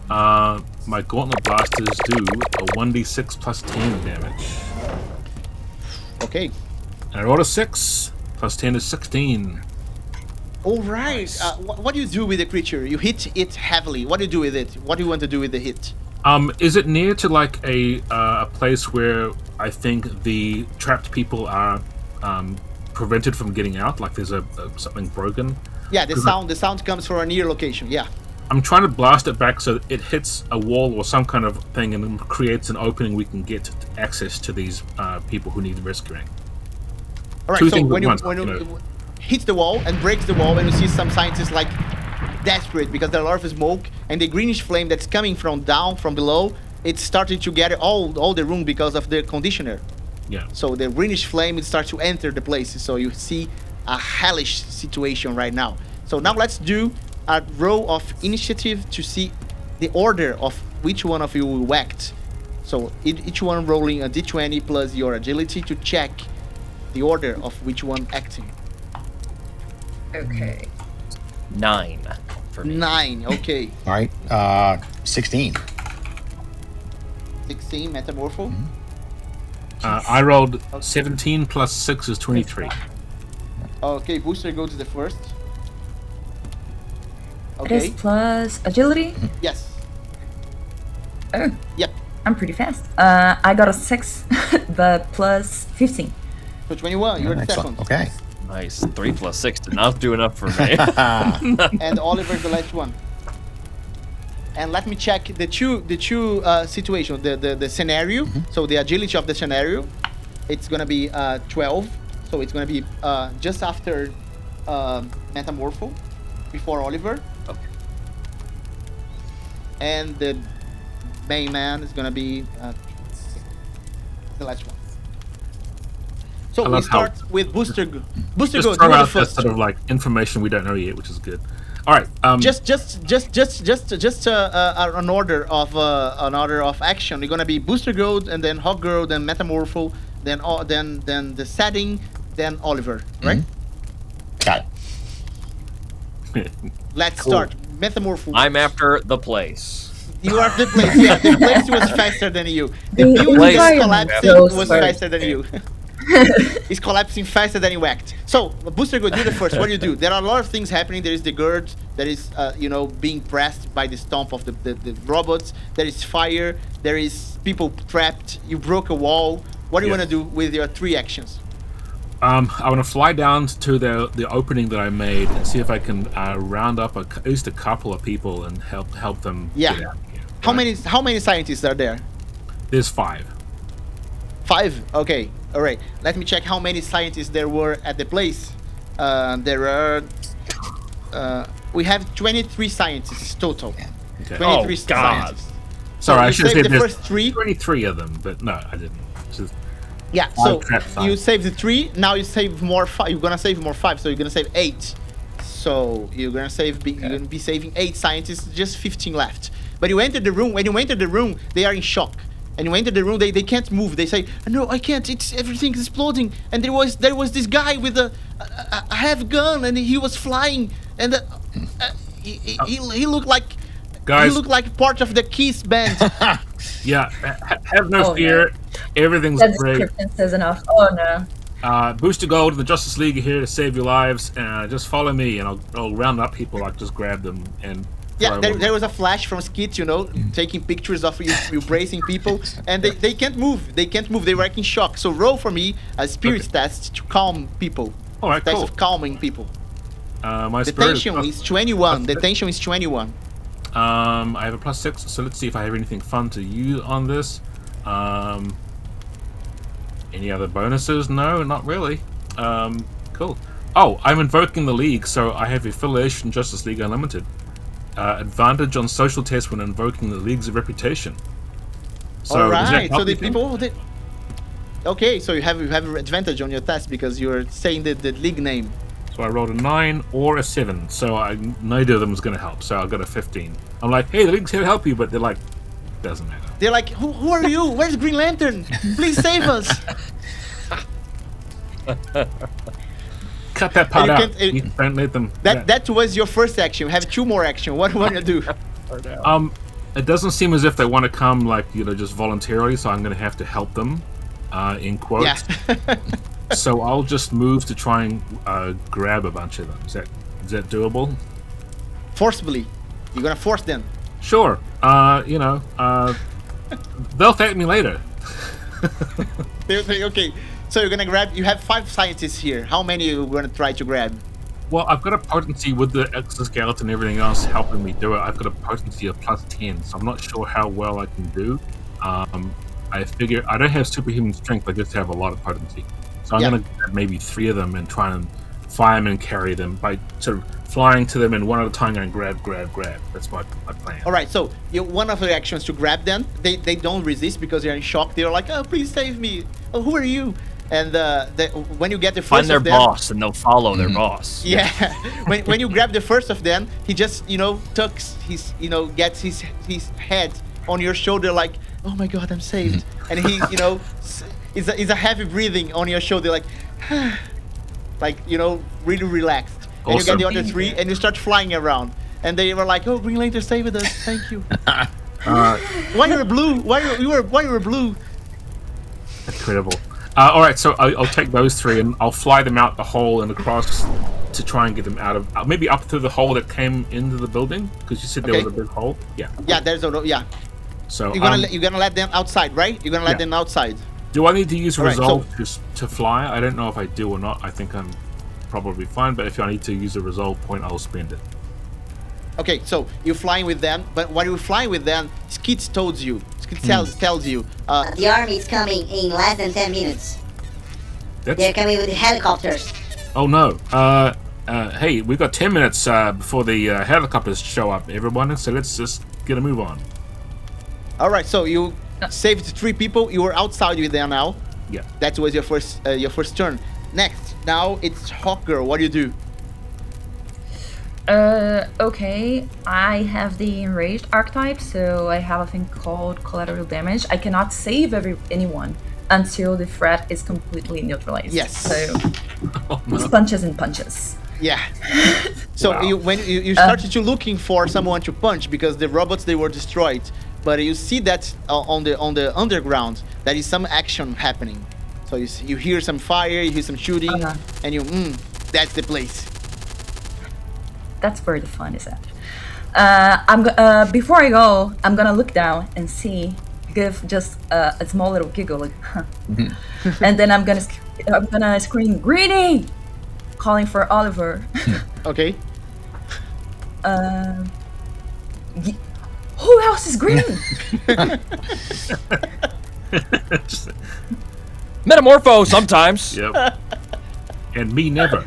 My gauntlet blasters do a 1d6 plus 10 damage. Okay. And I rolled a 6 plus 10 is 16. All right. What do you do with the creature? You hit it heavily. What do you do with it? What do you want to do with the hit? Is it near to like a place where I think the trapped people are prevented from getting out? Like there's something broken? Yeah, the sound comes from a near location. Yeah. I'm trying to blast it back so it hits a wall or some kind of thing and creates an opening we can get access to these people who need rescuing. All right. Two So things when at once, it hits the wall and breaks the wall, and you see some scientists like desperate because there's a lot of smoke and the greenish flame that's coming from below. It's starting to get all the room because of the conditioner. Yeah. So the greenish flame it starts to enter the place. So you see a hellish situation right now. So now let's do a row of initiative to see the order of which one of you will act. So each one rolling a d20 plus your agility to check the order of which one acting. Okay. 9 for me. 9, okay. All right. 16. 16, metamorpho. I rolled 17 plus 6 is 23. Okay, booster go to the first. It is Okay, plus agility. yes. Oh, Yep, I'm pretty fast. I got a 6, but plus 15. so 21, you're the Excellent. second. Okay. Nice. 3 plus 6 did not do enough for me. And Oliver the last one. And let me check the two situation, the scenario. So the agility of the scenario, it's gonna be 12. So it's gonna be just after metamorpho, before Oliver. Okay. And the main man is gonna be the last one. So I we love how- start with Booster. Booster Just goes. throw You go out that first. sort of like information we don't know yet, which is good. All right. Just an order of action. You're gonna be Booster Gold, and then Hog Girl, then Metamorpho, then the setting, then Oliver. Right? Got it. Let's start. Metamorpho. I'm after the place. You are the place. Yeah, the place was faster than you. The The building place- is collapsing So was sorry. faster than you. It's collapsing faster than you act. So, Booster Go, do the first. What do you do? There are a lot of things happening. There is the gird that is, being pressed by the stomp of the robots. There is fire. There is people trapped. You broke a wall. What do you Yeah. want to do with your 3 actions? I want to fly down to the opening that I made and see if I can round up at least a couple of people and help them. Yeah. Get out of here. How many scientists are there? There's 5. 5. Okay. All right. Let me check how many scientists there were at the place. There are. We have 23 scientists total. Okay. 23 Oh, God. scientists. Sorry, I you should have saved said the there's first 3. 23 of them, but no, I didn't. It's just- Yeah. Five So trapped you scientists. saved the 3. Now you save more 5. You're gonna save more 5. So you're gonna save 8. So you're gonna you're gonna be saving 8 scientists. Just 15 left. But you enter the room. When you enter the room, they are in shock. And you enter the room, they can't move. They say, "No, I can't. Everything's exploding." And there was this guy with a half gun, and he was flying, and he looked like Guys, he looked like part of the Kiss band. yeah, have no Oh, fear. Everything's That great. description says enough. Oh no. Booster Gold and the Justice League are here to save your lives. Just follow me, and I'll round up people. I'll just grab them and. Yeah, throw there, them. there was a flash from Skit, taking pictures of you bracing people, and they can't move. They can't move. They were in shock. So roll for me a spirit test to calm people. All right, Test cool. of calming people. My The spirit tension plus- is 21. The plus- tension is 21. I have a +6, so let's see if I have anything fun to use on this. Any other bonuses? No, not really. Cool. Oh, I'm invoking the League, so I have affiliation Justice League Unlimited. Advantage on social tests when invoking the League's reputation. So All does that right. So help the you think? people. Okay, so you have an advantage on your test because you're saying the league name. So I rolled a 9 or a 7, so neither of them was going to help. So I got a 15. I'm like, hey, the League's here to help you, but they're like, doesn't matter. They're like, who are you? Where's Green Lantern? Please save us. Cut that part you out. can't- You don't let them. yeah. That was your first action. You have 2 more action. What do you want to do? It doesn't seem as if they want to come just voluntarily, so I'm going to have to help them, in quotes. Yeah. So I'll just move to try and grab a bunch of them. Is that doable? Forcibly. You're gonna force them. Sure. They'll thank me later. Okay. So you're gonna grab. You have 5 scientists here. How many are you gonna try to grab? Well, I've got a potency with the exoskeleton and everything else helping me do it. I've got a potency of +10, so I'm not sure how well I can do. I figure I don't have superhuman strength. I just have a lot of potency, so I'm going to grab maybe 3 of them and try and fly them and carry them by sort of flying to them and one at a time and grab. That's my plan. All right, so one of the actions to grab them, they don't resist because they're in shock. They're like, oh, please save me. Oh, who are you? And when you get the first Find their of them, boss and they'll follow their boss. yeah, when you grab the first of them, he just tucks his gets his head on your shoulder like, oh my god, I'm saved. And he is a heavy breathing on your shoulder like like really relaxed. And you get the other 3 and you start flying around. And they were like, oh, Green Lantern saved us, thank you. Why you're blue? Why you're blue? Incredible. All right, so I'll take those 3 and I'll fly them out the hole and across to try and get them out of maybe up through the hole that came into the building because you said there was a big hole. Yeah. Yeah, there's So you're gonna let them outside, right? You're gonna let them outside. Do I need to use resolve to fly? I don't know if I do or not. I think I'm probably fine, but if I need to use a resolve point, I'll spend it. Okay, so you're flying with them, but while you're flying with them, Skid tells you. Skid tells you. The army is coming in less than 10 minutes. They're coming with helicopters. Oh no. Hey, we've got 10 minutes before the helicopters show up, everyone. So let's just get a move on. All right, so you saved 3 people. You are outside with them now. Yeah. That was your first turn. Next, now it's Hawkgirl. What do you do? Okay, I have the enraged archetype, so I have a thing called collateral damage. I cannot save anyone until the threat is completely neutralized. Yes. So it's punches and punches. Yeah. So when you started to looking for someone to punch because the robots, they were destroyed, but you see that on the underground there is some action happening. So you hear some fire, you hear some shooting, and that's the place. That's where the fun is at. Before I go, I'm gonna look down and see, give just a small little giggle, like, huh. And then I'm gonna scream, "Greenie!" calling for Oliver. Okay. Who else is green? Metamorpho sometimes. Yep. And me never.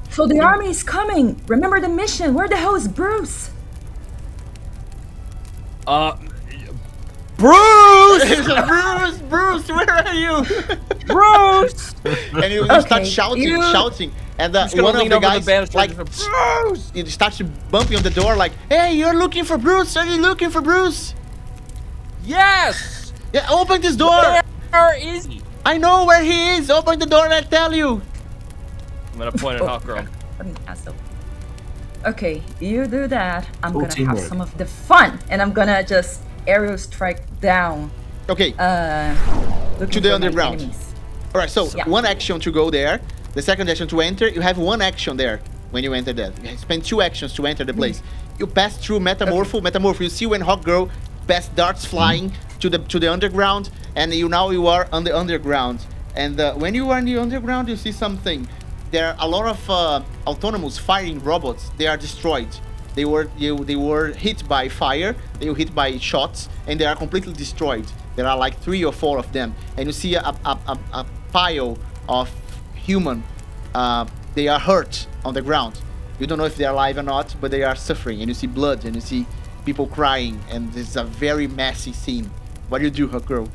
So the army is coming. Remember the mission. Where the hell is Bruce? Bruce! Bruce, where are you? Bruce! And you start shouting, and one of the guys like, Bruce! He starts bumping on the door like, hey, you're looking for Bruce? Are you looking for Bruce? Yes! Yeah, open this door. Where is he? I know where he is. Open the door and I'll tell you. I'm gonna point at Hawkgirl. Okay, you do that. I'm gonna have some of the fun, and I'm gonna just aerial strike down. Okay. To the underground. All right. So one action to go there. The second action to enter. You have one action there when you enter that. You spend 2 actions to enter the place. You pass through Metamorpho. Metamorpho. You see when Hawkgirl pass darts flying to the underground, and you are on the underground. And when you are in the underground, you see something. There are a lot of autonomous firing robots. They are destroyed. They were hit by fire. They were hit by shots, and they are completely destroyed. There are like 3 or 4 of them, and you see a pile of human. They are hurt on the ground. You don't know if they are alive or not, but they are suffering, and you see blood, and you see people crying, and it's a very messy scene. What do you do, Hawkgirl?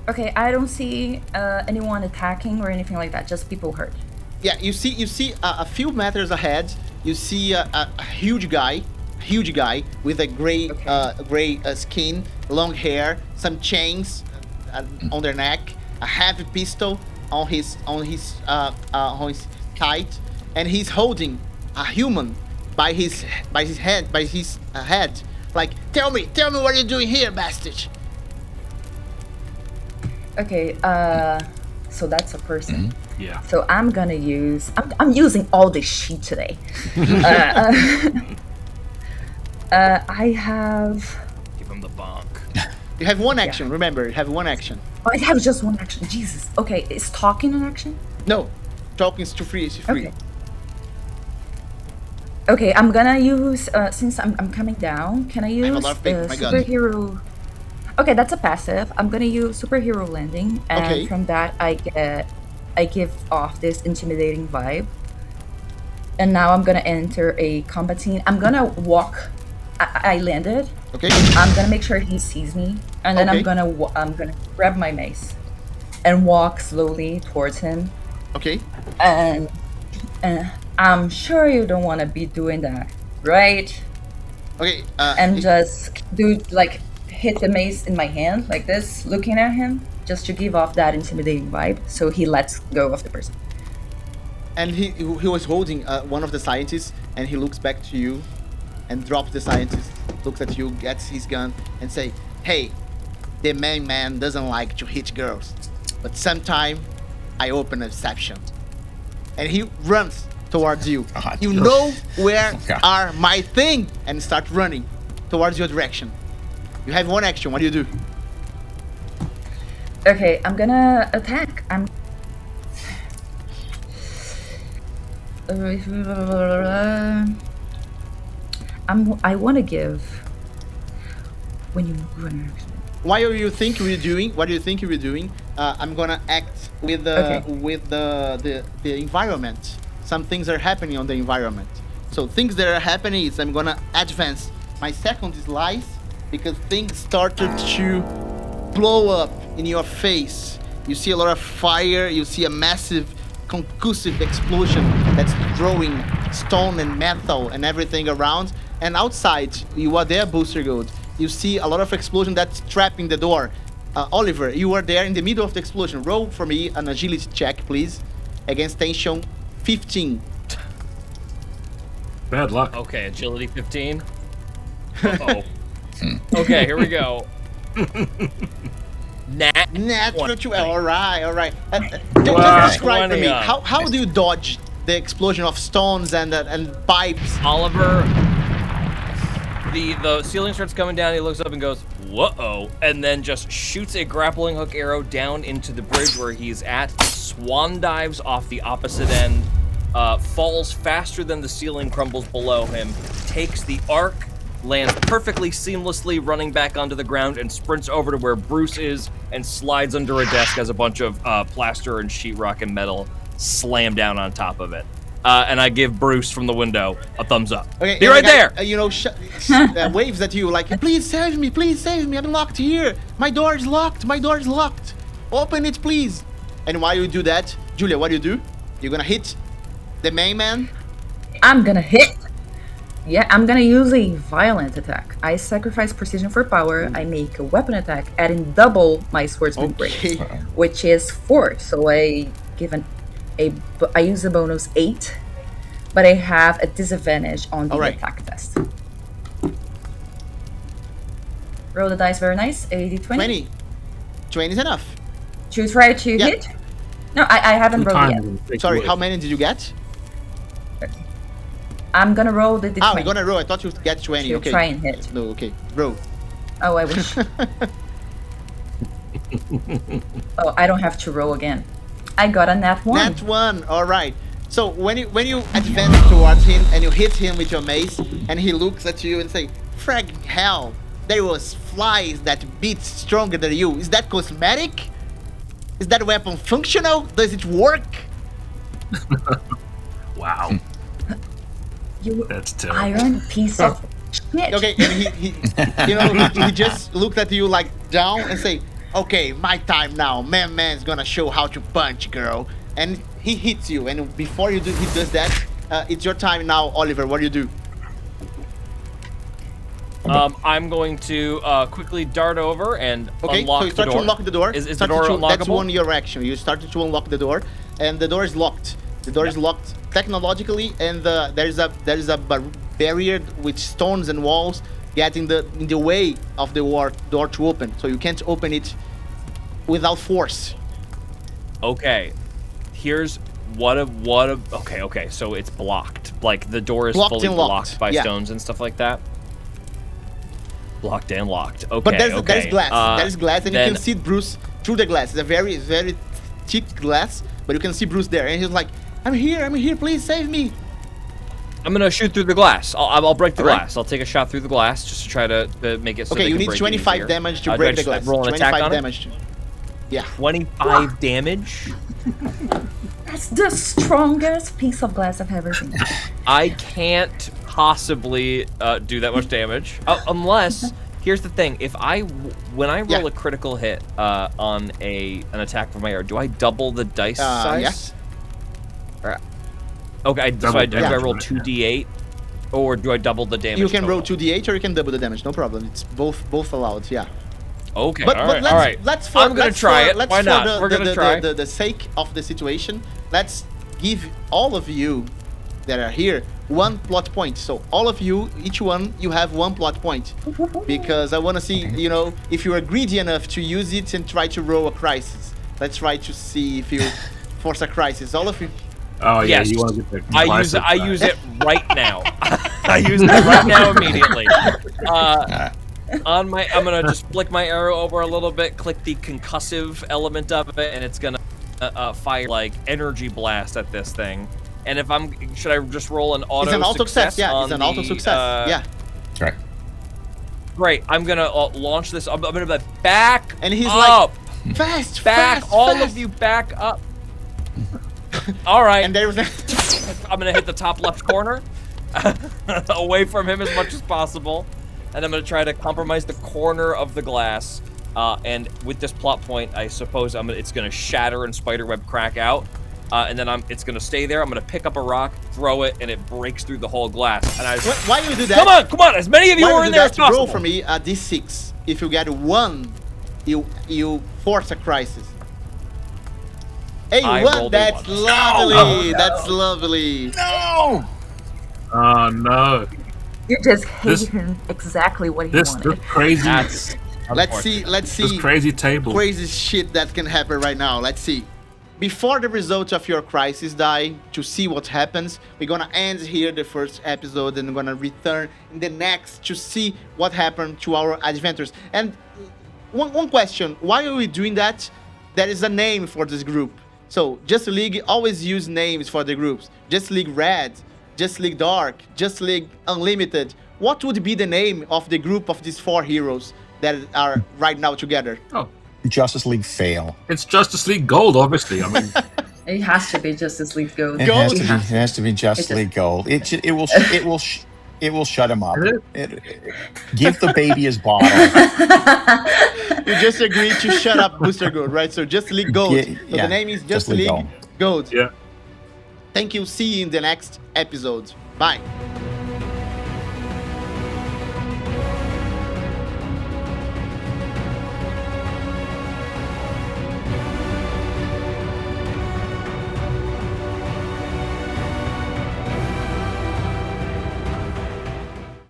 Okay, I don't see anyone attacking or anything like that. Just people hurt. Yeah, you see a few meters ahead. You see a huge guy with a gray skin, long hair, some chains on their neck, a heavy pistol on his kite, and he's holding a human by his head. Like, tell me what you're doing here, bastard. Okay, so that's a person. Yeah. So I'm gonna use. I'm using all this shit today. I have. Give him the bonk. You have one action. Remember, you have one action. Oh, I have just one action. Jesus. Okay, is talking an action? No. talking is too free. It's free. Okay. Okay, I'm gonna use since I'm coming down. Can I use have a lot of paper, my God. superhero? Okay, that's a passive. I'm gonna use superhero landing, and Okay. from that I give off this intimidating vibe. And now I'm gonna enter a combat scene. I'm gonna walk. I landed. Okay. I'm gonna make sure he sees me, and then Okay. I'm gonna grab my mace and walk slowly towards him. Okay. And I'm sure you don't want to be doing that, right? Okay. And just do like hit the mace in my hand like this, looking at him, just to give off that intimidating vibe, so he lets go of the person. And he was holding one of the scientists, and he looks back to you, and drops the scientist, looks at you, gets his gun, and say, "Hey, the main man doesn't like to hit girls, but sometime I open a exception." And he runs towards you. You know where Yeah. are my thing, and start running towards your direction. You have one action. What do you do? Okay, I'm gonna attack. I want to give when you run. What do you think you're doing? What do you think you're doing? I'm gonna act with the environment. Some things are happening on the environment. So things that are happening is I'm gonna advance my second slice because things started to blow up in your face. You see a lot of fire. You see a massive concussive explosion that's throwing stone and metal and everything around. And outside, you are there, Booster Gold. You see a lot of explosion that's trapping the door. Oliver, you are there in the middle of the explosion. Roll for me an agility check, please, against tension 15. Bad luck. Okay, agility 15. Uh-oh. Okay, here we go. Natural 20. All right. Wow. Just describe for me, 20, how do you dodge the explosion of stones and pipes? Oliver, the ceiling starts coming down. He looks up and goes, "Whoa!" and then just shoots a grappling hook arrow down into the bridge where he's at. Swan dives off the opposite end, falls faster than the ceiling crumbles below him. Takes the arc, lands perfectly seamlessly, running back onto the ground, and sprints over to where Bruce is and slides under a desk as a bunch of plaster and sheetrock and metal slam down on top of it. And I give Bruce from the window a thumbs up. Okay, be right there. Waves at you like, please save me, I'm locked here. My door is locked. Open it, please. And while you do that, Julia, what do you do? You're gonna hit the main man. I'm gonna hit. Yeah, I'm gonna use a violent attack. I sacrifice precision for power. I make a weapon attack, adding double my swordsman Okay. grace, which is 4. So I give I use a bonus 8, but I have a disadvantage on the attack test. Roll the dice, very nice. 80-20. 20 is enough. To try to hit? No, I haven't rolled yet. Sorry, how many did you get? I'm gonna roll the d20. You're gonna roll. I thought you would get 20. To Okay. try and hit. No, okay. Roll. Oh, I wish. Oh, I don't have to roll again. I got a nat 1. Nat 1. All right. So when you advance towards him and you hit him with your mace, and he looks at you and say, "Frag hell, there was flies that beat stronger than you. Is that cosmetic? Is that weapon functional? Does it work?" Wow. You That's terrible. iron piece of shit. Okay, and he just looked at you like down and say, "Okay, my time now. Man's gonna show how to punch, girl." And he hits you, and before he does that, it's your time now, Oliver. What do you do? I'm going to quickly dart over and Okay, unlock so you start the to door. unlock the door. Is the door unlockable? That's one your action. You started to unlock the door, and the door is locked. The door is locked technologically, and there's a barrier with stones and walls getting in the way of the door to open. So you can't open it without force. Okay, here's okay. So it's blocked. Like the door is Blocked fully and locked. blocked by Yeah. stones and stuff like that. Blocked and locked. Okay. But there's glass. There's glass, and you then- can see Bruce through the glass. It's a very, very thick glass, but you can see Bruce there. And he's like, I'm here, please save me. I'm gonna shoot through the glass. I'll break the glass. I'll take a shot through the glass just to try to make it so Okay, they you can need break it 25 easier. damage to Do I break the just glass. roll an attack 25 on it? damage. Yeah. 25 damage? That's the strongest piece of glass I've ever seen. I can't possibly do that much damage. Unless, here's the thing. When I roll a critical hit on an attack from my air, do I double the dice size? Yeah. Okay, do I roll damage, 2d8? Or do I double the damage You can roll total? 2d8 or you can double the damage, no problem. It's both allowed, yeah. Okay, But all right. I'm gonna try it. Why not? We're gonna try. The sake of the situation, let's give all of you that are here 1 plot point. So all of you, each one, you have 1 plot point. Because I want to see, you know, if you are greedy enough to use it and try to roll a crisis. Let's try to see if you force a crisis. All of you. Oh yeah, Yes. you want to get the I use it right now. I use it right now immediately. I'm gonna just flick my arrow over a little bit, click the concussive element of it, and it's gonna fire like energy blast at this thing. And if should I just roll an auto? It's an auto success. Yeah, it's on an auto the, success. Yeah. That's right. Great. I'm gonna launch this. I'm gonna be back. And he's up. like, fast, Back, fast, all fast. of you, back up. All right. And there was I'm gonna hit the top left corner, away from him as much as possible, and I'm gonna try to compromise the corner of the glass. And with this plot point, I suppose it's gonna shatter and spiderweb crack out, and then it's gonna stay there. I'm gonna pick up a rock, throw it, and it breaks through the whole glass. And Why you do that? come on! As many of you are in there as possible. Roll for me a d6. If you get 1, you force a crisis. Hey, I 1, rolled a that's 1. lovely. That's lovely. No. Oh no! You just This- hating exactly what he This wanted. crazy, That's Let's see this crazy table. crazy shit that can happen right now. Let's see. Before the results of your crisis die, to see what happens, we're gonna end here the first episode and we're gonna return in the next to see what happened to our adventures. And one question, why are we doing that? There is a name for this group. So Justice League always use names for the groups. Justice League Red, Justice League Dark, Justice League Unlimited. What would be the name of the group of these 4 heroes that are right now together? Oh, Justice League fail. it's Justice League Gold, obviously. I mean, It has to be Justice League Gold. It has to be Justice just- League Gold. It will shut him up. Give the baby his bottle. You just agreed to shut up Booster Gold, right? So Justice League Gold. Yeah, So yeah. the name is Justice League League Gold. yeah. Thank you. See you in the next episode. Bye.